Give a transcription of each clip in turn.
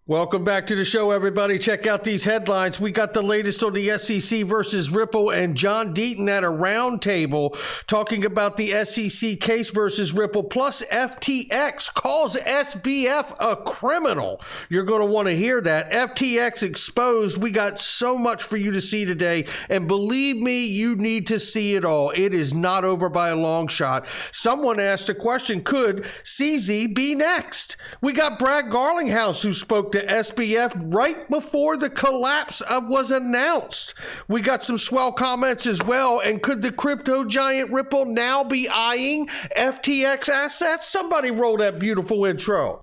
Welcome back to the show, everybody. Check out these headlines. We got the latest on the SEC versus Ripple, and John Deaton at a roundtable talking about the SEC case versus Ripple, plus FTX calls SBF a criminal. You're going to want to hear that. FTX exposed. We got so much for you to see today, and believe me, you need to see it all. It is not over by a long shot. Someone asked a question, could CZ be next? We got Brad Garlinghouse, who spoke to SBF right before the collapse was announced. We got some swell comments as well. And could the crypto giant Ripple now be eyeing FTX assets? Somebody roll that beautiful intro.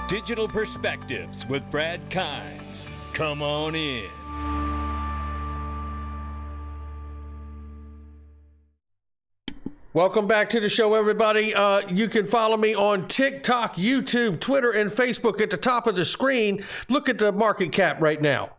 Digital Perspectives with Brad Kimes. Come on in. Welcome back to the show, everybody. You can follow me on TikTok, YouTube, Twitter, and Facebook at the top of the screen. Look at the market cap right now.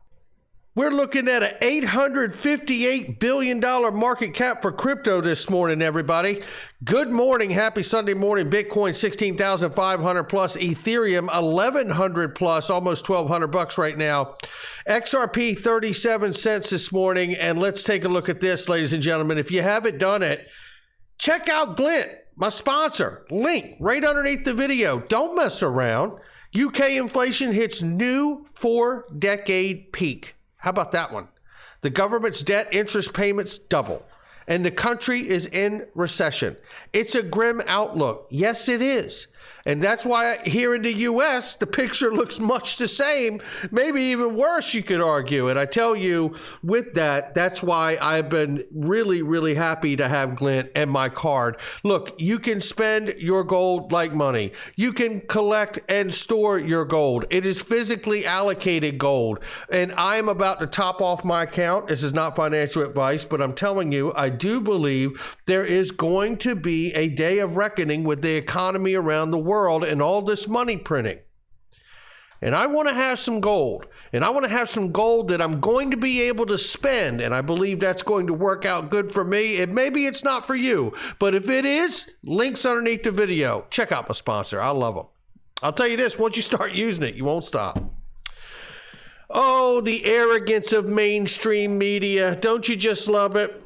We're looking at an $858 billion market cap for crypto this morning, everybody. Good morning. Happy Sunday morning. Bitcoin, 16,500 plus. Ethereum, 1,100 plus, almost 1,200 bucks right now. XRP, 37 cents this morning. And let's take a look at this, ladies and gentlemen. If you haven't done it, check out Glint, my sponsor. Link right underneath the video. Don't mess around. UK inflation hits new 4-decade peak. How about that one? The government's debt interest payments double, and the country is in recession. It's a grim outlook. Yes, it is. And that's why here in the U.S., the picture looks much the same, maybe even worse, you could argue. And I tell you, with that, that's why I've been really, really happy to have Glint and my card. Look, you can spend your gold like money. You can collect and store your gold. It is physically allocated gold. And I'm about to top off my account. This is not financial advice, but I'm telling you, I do believe there is going to be a day of reckoning with the economy around the world and all this money printing. And I want to have some gold, and I want to have some gold that I'm going to be able to spend, and I believe that's going to work out good for me. And maybe it's not for you, but if it is, links underneath the video. Check out my sponsor. I love them. I'll tell you this, once you start using it, you won't stop. Oh, the arrogance of mainstream media. Don't you just love it?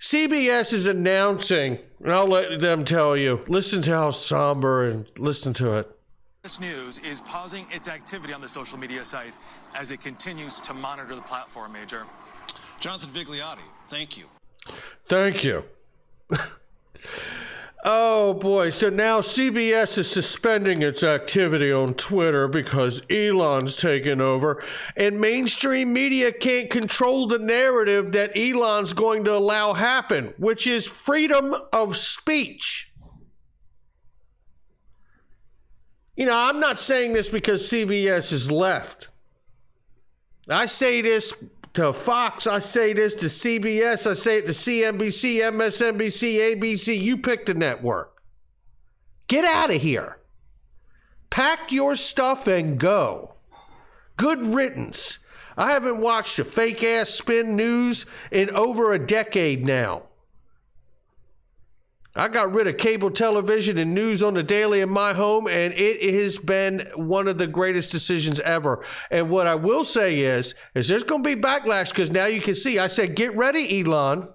CBS is announcing, and I'll let them tell you. Listen to how somber, and listen to it. This news is pausing its activity on the social media site as it continues to monitor the platform, Major. Jonathan Vigliotti, thank you. Thank you. Oh boy, so now CBS is suspending its activity on Twitter because Elon's taken over, and mainstream media can't control the narrative that Elon's going to allow happen, which is freedom of speech. You know, I'm not saying this because CBS is left. I say this to Fox, I say this to CBS, I say it to CNBC, MSNBC, ABC, you pick the network. Get out of here. Pack your stuff and go. Good riddance. I haven't watched a fake ass spin news in over a decade now. I got rid of cable television and news on the daily in my home, and it has been one of the greatest decisions ever. And what I will say is there's going to be backlash, because now you can see, I said, get ready, Elon.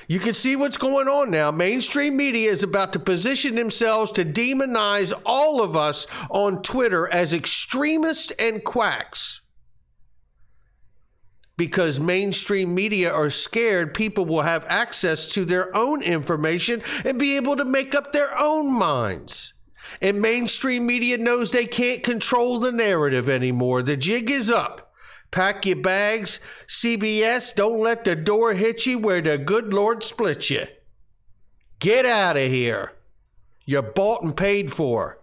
You can see what's going on now. Mainstream media is about to position themselves to demonize all of us on Twitter as extremists and quacks. Because mainstream media are scared people will have access to their own information and be able to make up their own minds. And mainstream media knows they can't control the narrative anymore. The jig is up. Pack your bags. CBS, don't let the door hit you where the good Lord split you. Get out of here. You're bought and paid for.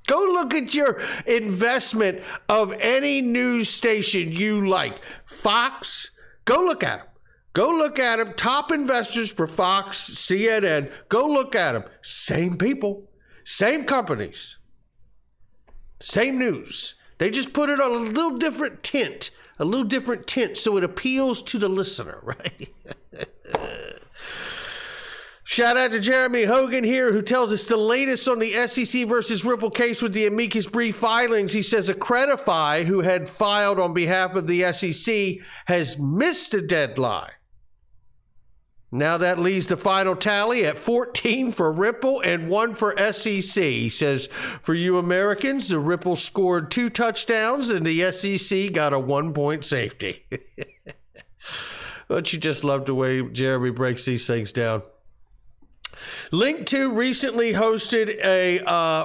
Go look at your investment of any news station you like. Fox, go look at them. Go look at them. Top investors for Fox, CNN. Go look at them. Same people, same companies, same news. They just put it on a little different tint so it appeals to the listener, right? Shout out to Jeremy Hogan here, who tells us the latest on the SEC versus Ripple case with the amicus brief filings. He says Accredify, who had filed on behalf of the SEC, has missed a deadline. Now that leaves the final tally at 14 for Ripple and 1 for SEC. He says, for you Americans, the Ripple scored 2 touchdowns and the SEC got a 1-point safety. Don't you just love the way Jeremy breaks these things down? Link2 recently hosted a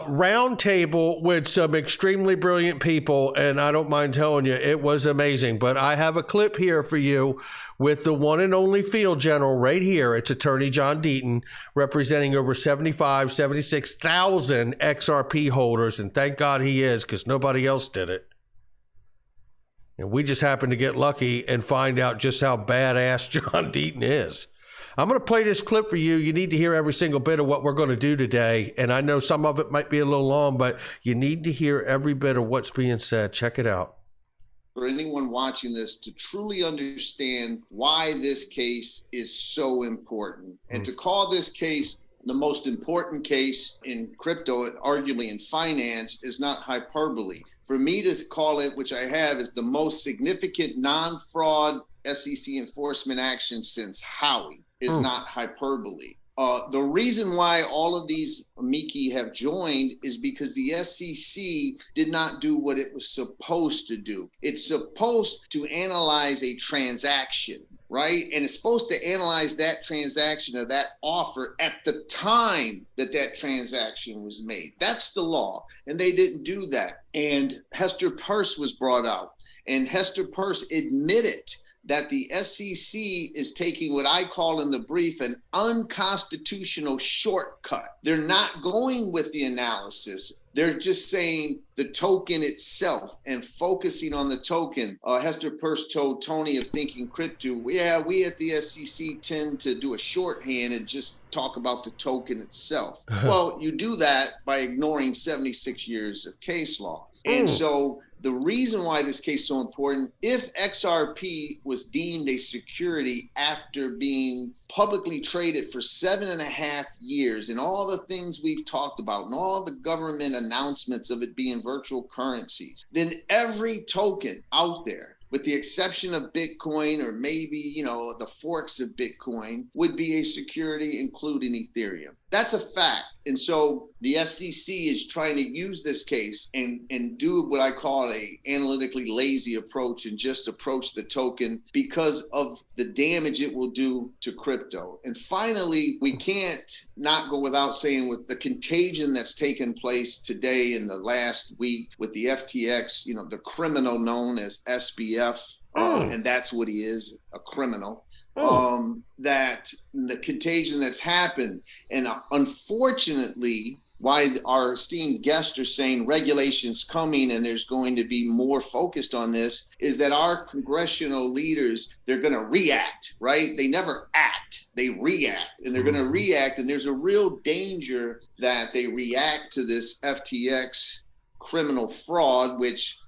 roundtable with some extremely brilliant people, and I don't mind telling you, it was amazing. But I have a clip here for you with the one and only field general right here. It's Attorney John Deaton, representing over 76,000 XRP holders, and thank God he is, because nobody else did it. And we just happened to get lucky and find out just how badass John Deaton is. I'm going to play this clip for you. You need to hear every single bit of what we're going to do today. And I know some of it might be a little long, but you need to hear every bit of what's being said. Check it out. For anyone watching this to truly understand why this case is so important, and to call this case the most important case in crypto and arguably in finance is not hyperbole. For me to call it, which I have, is the most significant non-fraud SEC enforcement action since Howie is not hyperbole. The reason why all of these amici have joined is because the SEC did not do what it was supposed to do. It's supposed to analyze a transaction, right? And it's supposed to analyze that transaction or that offer at the time that that transaction was made. That's the law. And they didn't do that. And Hester Peirce was brought out. And Hester Peirce admitted that the SEC is taking what I call in the brief an unconstitutional shortcut. They're not going with the analysis. They're just saying the token itself and focusing on the token. Hester Peirce told Tony of Thinking Crypto, yeah, we at the SEC tend to do a shorthand and just talk about the token itself. Well, you do that by ignoring 76 years of case law. And so the reason why this case is so important, if XRP was deemed a security after being publicly traded for 7.5 years and all the things we've talked about and all the government announcements of it being virtual currencies, then every token out there, with the exception of Bitcoin or maybe, the forks of Bitcoin, would be a security, including Ethereum. That's a fact. And so the SEC is trying to use this case and do what I call a analytically lazy approach and just approach the token because of the damage it will do to crypto. And finally, we can't not go without saying with the contagion that's taken place today in the last week with the FTX, the criminal known as SBF, and that's what he is, a criminal. That the contagion that's happened, and unfortunately, why our esteemed guests are saying regulations coming and there's going to be more focused on this, is that our congressional leaders, they're going to react, right? They never act, they react, and they're going to react, and there's a real danger that they react to this FTX criminal fraud, which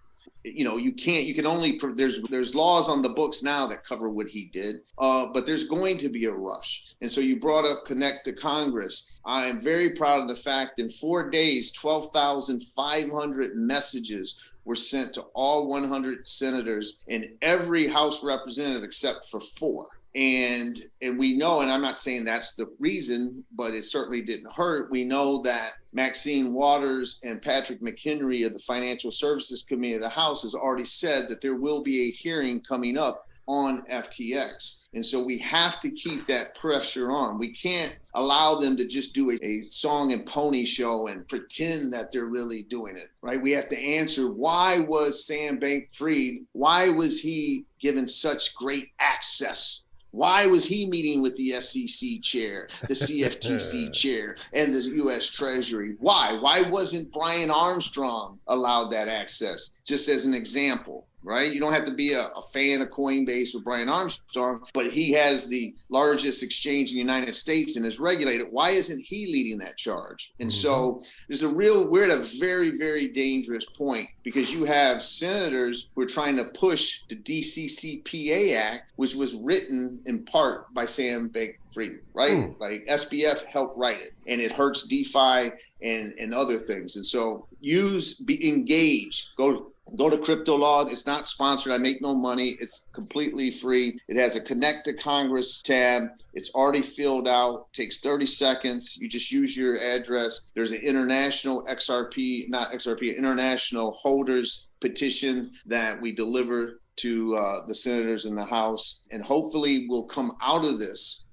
you can only, there's laws on the books now that cover what he did, but there's going to be a rush. And so you brought up Connect to Congress. I am very proud of the fact in 4 days, 12,500 messages were sent to all 100 senators and every House representative except for 4. And we know, and I'm not saying that's the reason, but it certainly didn't hurt. We know that Maxine Waters and Patrick McHenry of the Financial Services Committee of the House has already said that there will be a hearing coming up on FTX. And so we have to keep that pressure on. We can't allow them to just do a song and pony show and pretend that they're really doing it, right? We have to answer, why was Sam Bankman-Fried, why was he given such great access? Why was he meeting with the SEC chair, the CFTC chair, and the U.S. Treasury? Why? Why wasn't Brian Armstrong allowed that access? Just as an example. right? You don't have to be a fan of Coinbase or Brian Armstrong, but he has the largest exchange in the United States and is regulated. Why isn't he leading that charge? And so we're at a very, very dangerous point, because you have senators who are trying to push the DCCPA Act, which was written in part by Sam Bankman-Fried, right? Like SBF helped write it, and it hurts DeFi and other things. And so engage, go to Crypto Law. It's not sponsored. I make no money. It's completely free. It has a Connect to Congress tab. It's already filled out. Takes 30 seconds. You just use your address. There's an international international holders petition that we deliver to the senators in the House. And hopefully we'll come out of this,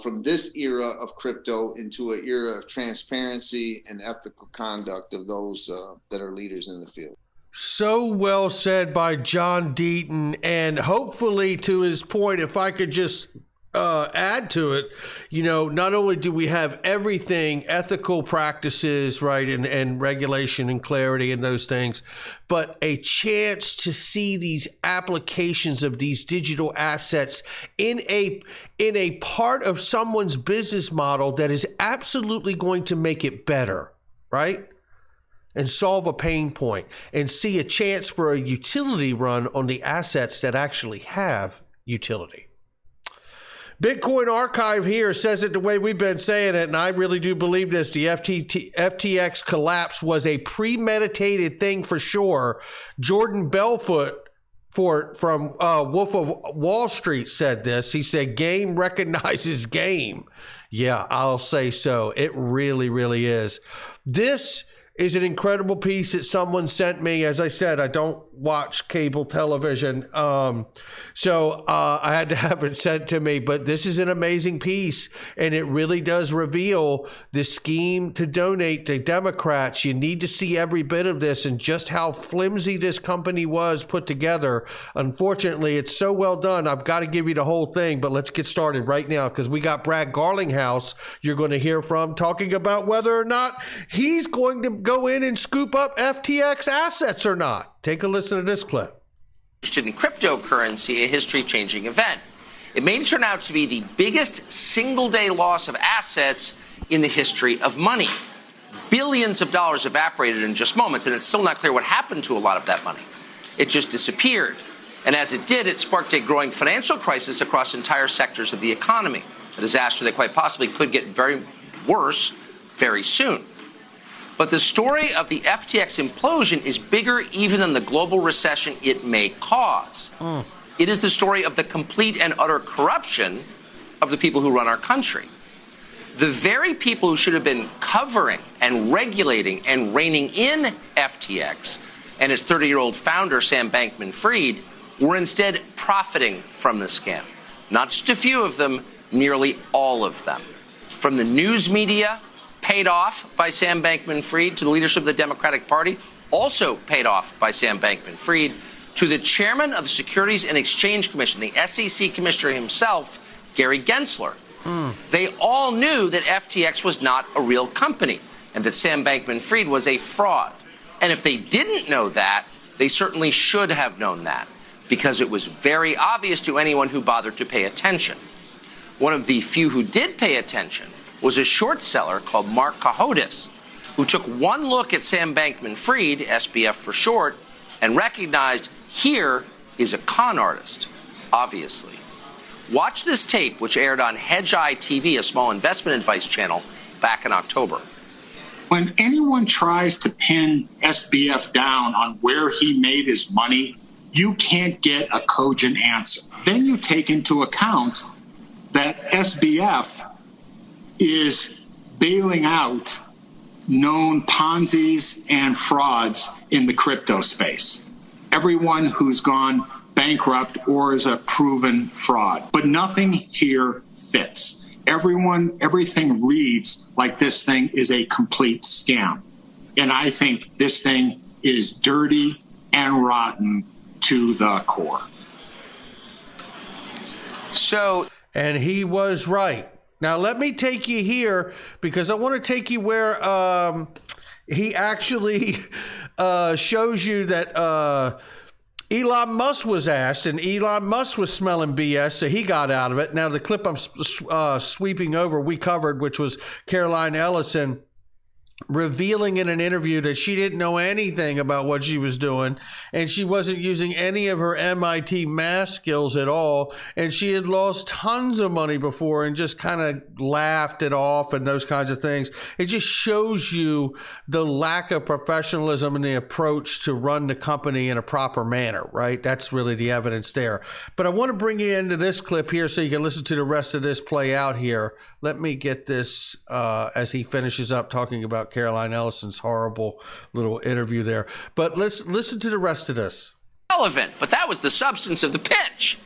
from this era of crypto into an era of transparency and ethical conduct of those that are leaders in the field. So well said by John Deaton. And hopefully, to his point, if I could just add to it, not only do we have everything, ethical practices, right, and regulation and clarity and those things, but a chance to see these applications of these digital assets in a part of someone's business model that is absolutely going to make it better, right? And solve a pain point, and see a chance for a utility run on the assets that actually have utility. Bitcoin Archive here says it the way we've been saying it, and I really do believe this. The FTX collapse was a premeditated thing for sure. Jordan Belfort from Wolf of Wall Street said this. He said, game recognizes game. Yeah, I'll say so. It really, really is. This is an incredible piece that someone sent me. As I said, I don't watch cable television, so I had to have it sent to me. But this is an amazing piece, and it really does reveal the scheme to donate to Democrats. You need to see every bit of this and just how flimsy this company was put together. Unfortunately, it's so well done. I've got to give you the whole thing, but let's get started right now, because we got Brad Garlinghouse you're going to hear from, talking about whether or not he's going to go in and scoop up FTX assets or not. Take a listen to this clip. In cryptocurrency, a history-changing event. It may turn out to be the biggest single-day loss of assets in the history of money. Billions of dollars evaporated in just moments, and it's still not clear what happened to a lot of that money. It just disappeared. And as it did, it sparked a growing financial crisis across entire sectors of the economy, a disaster that quite possibly could get very worse very soon. But the story of the FTX implosion is bigger even than the global recession it may cause. It is the story of the complete and utter corruption of the people who run our country. The very people who should have been covering and regulating and reining in FTX and its 30-year-old founder, Sam Bankman-Fried, were instead profiting from the scam. Not just a few of them, nearly all of them. From the news media, paid off by Sam Bankman-Fried, to the leadership of the Democratic Party, also paid off by Sam Bankman-Fried, to the chairman of the Securities and Exchange Commission, the SEC commissioner himself, Gary Gensler. They all knew that FTX was not a real company and that Sam Bankman-Fried was a fraud. And if they didn't know that, they certainly should have known that, because it was very obvious to anyone who bothered to pay attention. One of the few who did pay attention was a short seller called Mark Cohodes, who took one look at Sam Bankman-Fried, SBF for short, and recognized here is a con artist, obviously. Watch this tape, which aired on Hedge Eye TV, a small investment advice channel, back in October. When anyone tries to pin SBF down on where he made his money, you can't get a cogent answer. Then you take into account that SBF is bailing out known Ponzi's and frauds in the crypto space. Everyone who's gone bankrupt or is a proven fraud. But nothing here fits. Everything reads like this thing is a complete scam. And I think this thing is dirty and rotten to the core. And he was right. Now, let me take you here, because I want to take you where he actually shows you that Elon Musk was asked, and Elon Musk was smelling BS, so he got out of it. Now, the clip I'm sweeping over, we covered, which was Caroline Ellison revealing in an interview that she didn't know anything about what she was doing, and she wasn't using any of her MIT math skills at all, and she had lost tons of money before and just kind of laughed it off and those kinds of things. It just shows you the lack of professionalism in the approach to run the company in a proper manner, right? That's really the evidence there. But I want to bring you into this clip here so you can listen to the rest of this play out here. Let me get this as he finishes up talking about Caroline Ellison's horrible little interview there. But let's listen to the rest of this. Relevant, but that was the substance of the pitch.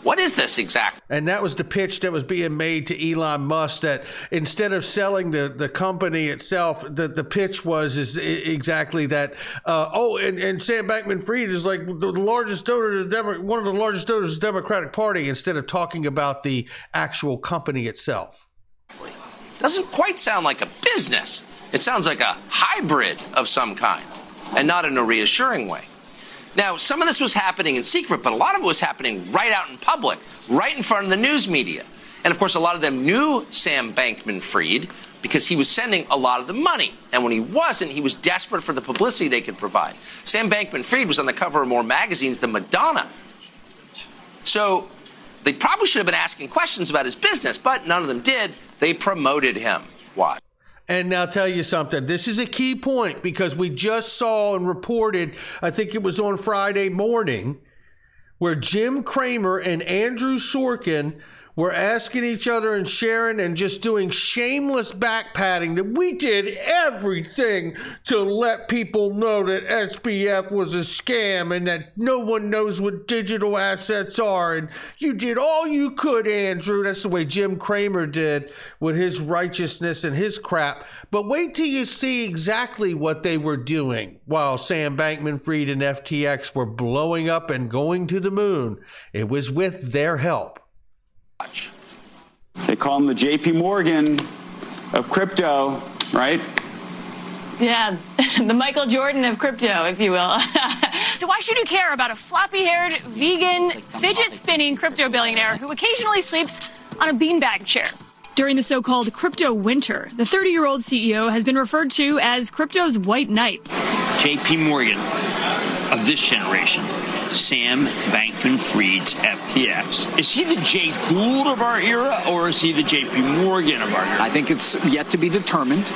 What is this exactly? And that was the pitch that was being made to Elon Musk, that instead of selling the company itself, the pitch was exactly that. And Sam Bankman-Fried is like the largest donor to one of the largest donors to the Democratic Party, instead of talking about the actual company itself. Doesn't quite sound like a business. It sounds like a hybrid of some kind, and not in a reassuring way. Now, some of this was happening in secret, but a lot of it was happening right out in public, right in front of the news media. And of course, a lot of them knew Sam Bankman-Fried because he was sending a lot of the money. And when he wasn't, he was desperate for the publicity they could provide. Sam Bankman-Fried was on the cover of more magazines than Madonna. So they probably should have been asking questions about his business, but none of them did. They promoted him. Why? And now, tell you something, this is a key point, because we just saw and reported, I think it was on Friday morning, where Jim Cramer and Andrew Sorkin were asking each other and sharing and just doing shameless backpatting that we did everything to let people know that SBF was a scam and that no one knows what digital assets are. And you did all you could, Andrew. That's the way Jim Cramer did with his righteousness and his crap. But wait till you see exactly what they were doing while Sam Bankman-Fried and FTX were blowing up and going to the moon. It was with their help. They call him the JP Morgan of crypto, right? Yeah, the Michael Jordan of crypto, if you will. So why should you care about a floppy-haired, vegan, fidget-spinning crypto billionaire who occasionally sleeps on a beanbag chair? During the so-called crypto winter, the 30-year-old CEO has been referred to as crypto's white knight. JP Morgan of this generation. Sam Bankman-Fried's FTX. Is he the Jay Gould of our era, or is he the JP Morgan of our era? I think it's yet to be determined.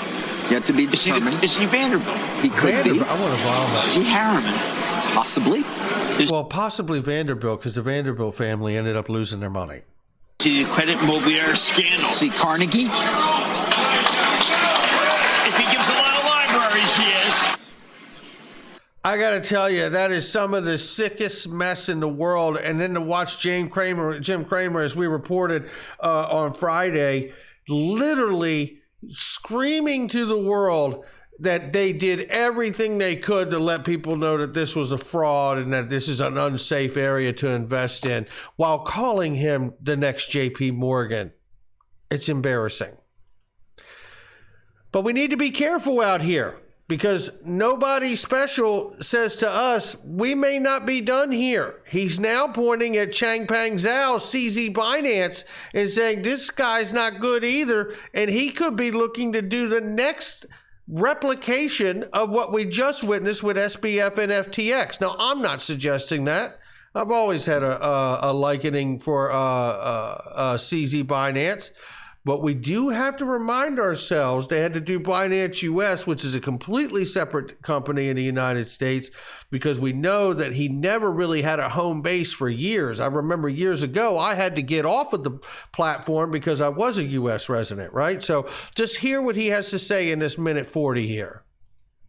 Is he Vanderbilt? He could be. I want to vomit. Is he Harriman? Possibly. Well, possibly Vanderbilt, because the Vanderbilt family ended up losing their money. Is he the Credit Mobilier scandal? See Carnegie? If he gives a lot of libraries, he is. I got to tell you, that is some of the sickest mess in the world. And then to watch Jim Cramer, as we reported on Friday, literally screaming to the world that they did everything they could to let people know that this was a fraud and that this is an unsafe area to invest in, while calling him the next JP Morgan. It's embarrassing. But we need to be careful out here, because nobody special says to us, we may not be done here. He's now pointing at Changpeng Zhao, CZ Binance, and saying this guy's not good either, and he could be looking to do the next replication of what we just witnessed with SBF and FTX. Now, I'm not suggesting that. I've always had a likening for CZ Binance. But we do have to remind ourselves they had to do Binance US, which is a completely separate company in the United States, because we know that he never really had a home base for years. I remember years ago, I had to get off of the platform because I was a US resident, right? So just hear what he has to say in this minute 40 here.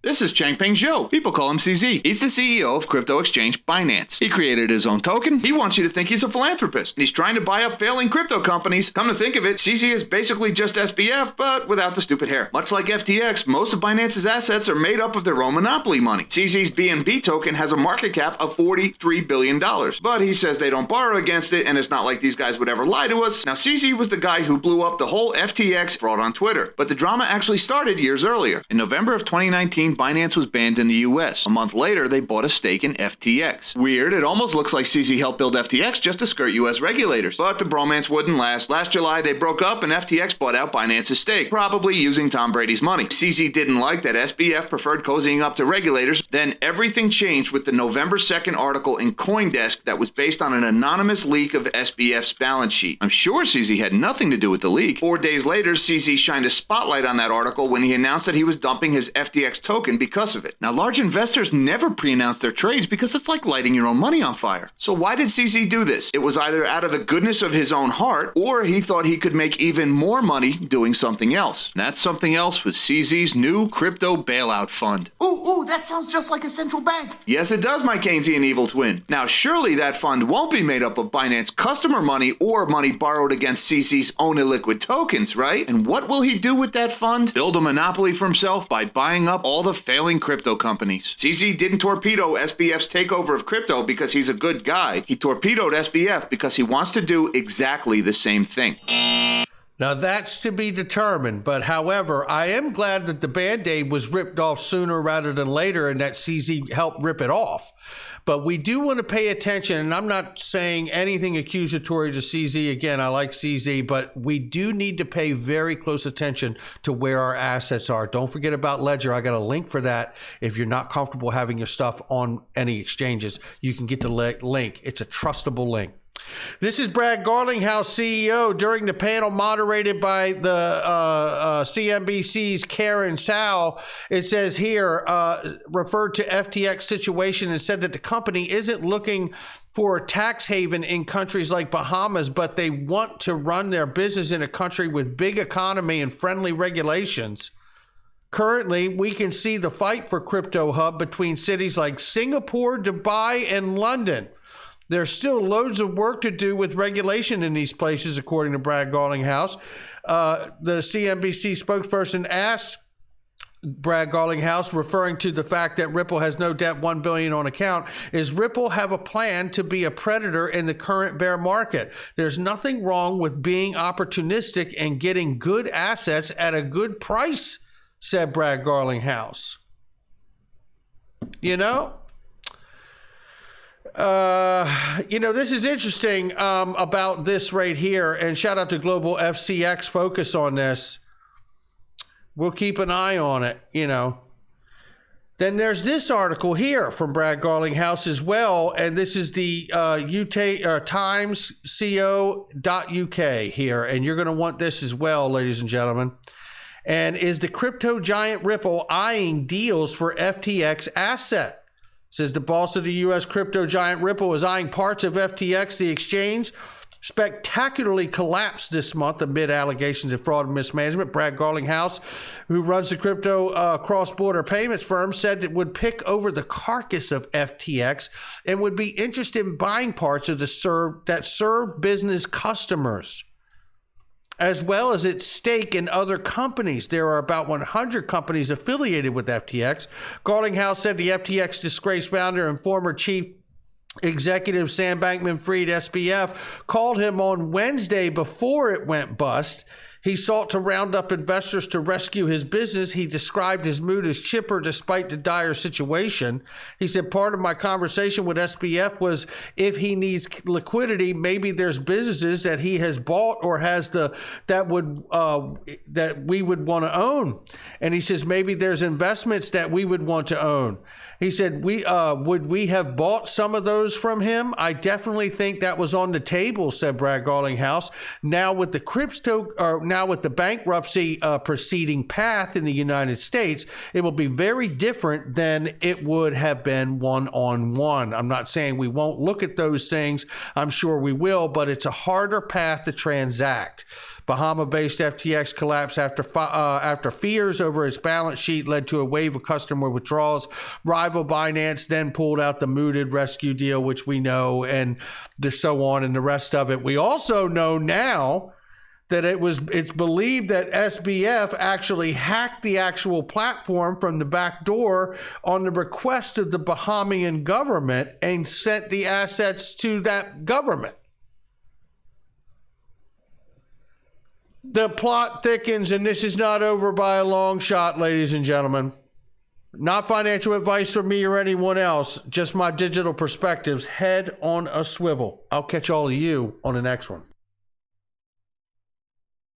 This is Changpeng Zhou. People call him CZ. He's the CEO of crypto exchange Binance. He created his own token. He wants you to think he's a philanthropist. And he's trying to buy up failing crypto companies. Come to think of it, CZ is basically just SBF, but without the stupid hair. Much like FTX, most of Binance's assets are made up of their own monopoly money. CZ's BNB token has a market cap of $43 billion. But he says they don't borrow against it, and it's not like these guys would ever lie to us. Now, CZ was the guy who blew up the whole FTX fraud on Twitter. But the drama actually started years earlier. In November of 2019, Binance was banned in the US. A month later, they bought a stake in FTX. Weird, it almost looks like CZ helped build FTX just to skirt US regulators. But the bromance wouldn't last. Last July, they broke up and FTX bought out Binance's stake, probably using Tom Brady's money. CZ didn't like that SBF preferred cozying up to regulators. Then everything changed with the November 2nd article in CoinDesk that was based on an anonymous leak of SBF's balance sheet. I'm sure CZ had nothing to do with the leak. 4 days later, CZ shined a spotlight on that article when he announced that he was dumping his FTX token because of it. Now, large investors never pre-announce their trades because it's like lighting your own money on fire. So why did CZ do this? It was either out of the goodness of his own heart, or he thought he could make even more money doing something else. And that something else was CZ's new crypto bailout fund. Ooh, that sounds just like a central bank. Yes, it does, my Keynesian evil twin. Now, surely that fund won't be made up of Binance customer money or money borrowed against CZ's own illiquid tokens, right? And what will he do with that fund? Build a monopoly for himself by buying up all the failing crypto companies. CZ didn't torpedo SBF's takeover of crypto because he's a good guy. He torpedoed SBF because he wants to do exactly the same thing. Now, that's to be determined. But however, I am glad that the Band-Aid was ripped off sooner rather than later and that CZ helped rip it off. But we do want to pay attention, and I'm not saying anything accusatory to CZ. Again, I like CZ, but we do need to pay very close attention to where our assets are. Don't forget about Ledger. I got a link for that. If you're not comfortable having your stuff on any exchanges, you can get the link. It's a trustable link. This is Brad Garlinghouse, CEO, during the panel moderated by the CNBC's Karen Sau. It says here, referred to FTX situation and said that the company isn't looking for a tax haven in countries like Bahamas, but they want to run their business in a country with big economy and friendly regulations. Currently, we can see the fight for crypto hub between cities like Singapore, Dubai, and London. There's still loads of work to do with regulation in these places, according to Brad Garlinghouse. The CNBC spokesperson asked Brad Garlinghouse, referring to the fact that Ripple has no debt, $1 billion on account, is Ripple have a plan to be a predator in the current bear market? There's nothing wrong with being opportunistic and getting good assets at a good price, said Brad Garlinghouse. This is interesting about this right here, and shout out to Global FCX Focus on this. We'll keep an eye on it, Then there's this article here from Brad Garlinghouse as well, and this is the timesco.uk here, and you're going to want this as well, ladies and gentlemen. And is the crypto giant Ripple eyeing deals for FTX asset? Says the boss of the U.S. crypto giant Ripple is eyeing parts of FTX. The exchange spectacularly collapsed this month amid allegations of fraud and mismanagement. Brad Garlinghouse, who runs the crypto cross-border payments firm, said it would pick over the carcass of FTX and would be interested in buying parts of that serve business customers, as well as its stake in other companies. There are about 100 companies affiliated with FTX. Garlinghouse said the FTX disgraced founder and former chief executive Sam Bankman-Fried, SBF, called him on Wednesday before it went bust. He sought to round up investors to rescue his business. He described his mood as chipper despite the dire situation. He said, part of my conversation with SBF was if he needs liquidity, maybe there's businesses that he has bought or has that we would want to own. And he says, maybe there's investments that we would want to own. He said, would we have bought some of those from him? I definitely think that was on the table, said Brad Garlinghouse. Now with the bankruptcy proceeding path in the United States, it will be very different than it would have been one-on-one. I'm not saying we won't look at those things. I'm sure we will, but it's a harder path to transact. Bahama-based FTX collapsed after fears over its balance sheet led to a wave of customer withdrawals. Rival Binance then pulled out the mooted rescue deal, which we know, and so on and the rest of it. We also know now that it's believed that SBF actually hacked the actual platform from the back door on the request of the Bahamian government and sent the assets to that government. The plot thickens, and this is not over by a long shot, ladies and gentlemen. Not financial advice from me or anyone else, just my digital perspectives. Head on a swivel. I'll catch all of you on the next one.